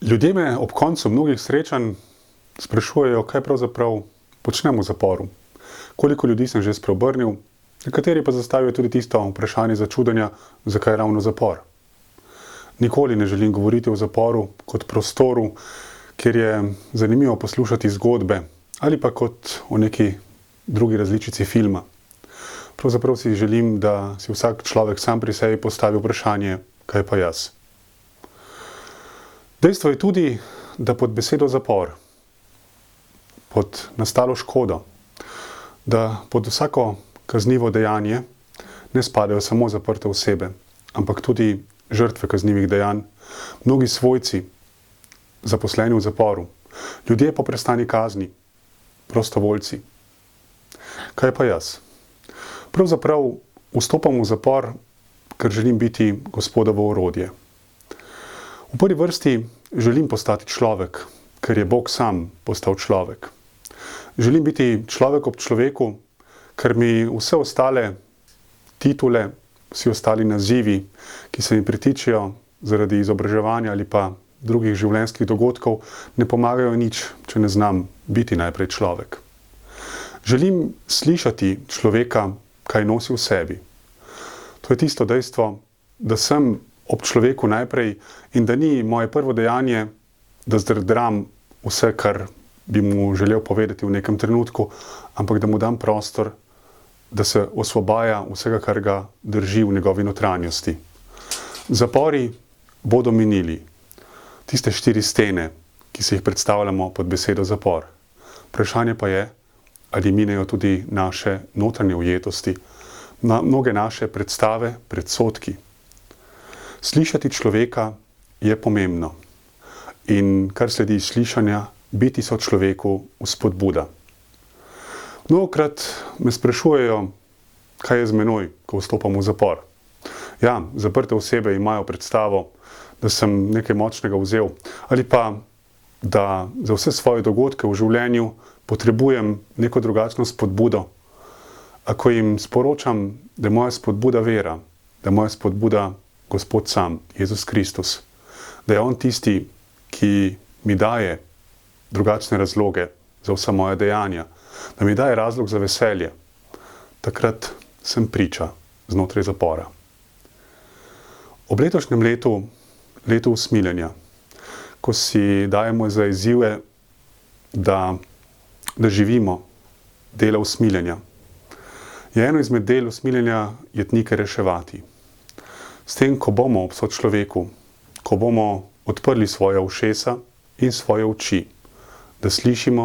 Ljudje me ob koncu mnogih srečanj sprašujejo, kaj pravzaprav počnem v zaporu. Koliko ljudi sem že spreobrnil, nekateri pa zastavijo tudi tisto vprašanje začudenja, zakaj ravno zapor. Nikoli ne želim govoriti o zaporu kot prostoru, kjer je zanimivo poslušati zgodbe ali pa kot o neki drugi različici filma. Pravzaprav si želim, da si vsak človek sam pri sebi postavi vprašanje, kaj pa jaz. Dejstvo je tudi, da pod besedo zapor, pod nastalo škodo, da pod vsako kaznivo dejanje ne spadajo samo zaprte osebe, ampak tudi žrtve kaznivih dejanj, mnogi svojci, zaposleni v zaporu, ljudje po prestani kazni, prostovoljci. Kaj pa jaz? Pravzaprav vstopam v zapor, ker želim biti Gospodovo orodje. V prvi vrsti želim postati človek, ker je Bog sam postal človek. Želim biti človek ob človeku, ker mi vse ostale titule, vsi ostali nazivi, ki se mi pritičejo zaradi izobraževanja ali pa drugih življenjskih dogodkov, ne pomagajo nič, če ne znam biti najprej človek. Želim slišati človeka, kaj nosi v sebi. To je tisto dejstvo, da sem ob človeku najprej in da ni moje prvo dejanje, da zdrdram vse, kar bi mu želel povedati v nekem trenutku, ampak da mu dam prostor, da se osvobaja vsega, kar ga drži v njegovi notranjosti. Zapori bodo minili. Tiste 4 stene, ki si jih predstavljamo pod besedo zapor. Vprašanje pa je, ali minejo tudi naše notranje ujetosti, mnoge naše predstave, predsodki. Slišati človeka je pomembno in kar sledi iz slišanja, biti sočloveku vzpodbuda. Mnogokrat me sprašujejo, kaj je z menoj, ko vstopam v zapor. Ja, zaprte osebe imajo predstavo, da sem nekaj močnega vzel ali pa, da za vse svoje dogodke v življenju potrebujem neko drugačno spodbudo. Ako jim sporočam, da je moja spodbuda vera, da je moja spodbuda Gospod sam, Jezus Kristus, da je On tisti, ki mi daje drugačne razloge za vsa moja dejanja, da mi daje razlog za veselje, takrat sem priča znotraj zapora. Ob letošnjem letu, letu usmiljenja, ko si dajemo za izzive, da živimo dela usmiljenja, je eno izmed del usmiljenja jetnike reševati. S tem, ko bomo ob sočloveku, ko bomo odprli svoja ušesa in svoje oči, da slišimo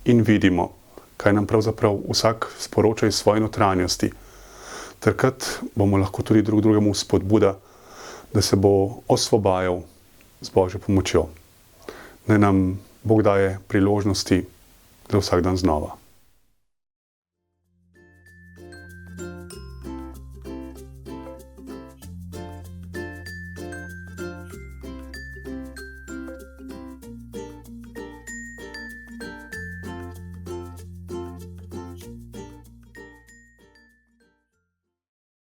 in vidimo, kaj nam pravzaprav vsak sporoča iz svoje notranjosti, takrat bomo lahko tudi drug drugemu spodbuda, da se bo osvobajal z Božjo pomočjo. Naj nam Bog daje priložnosti za vsak dan znova.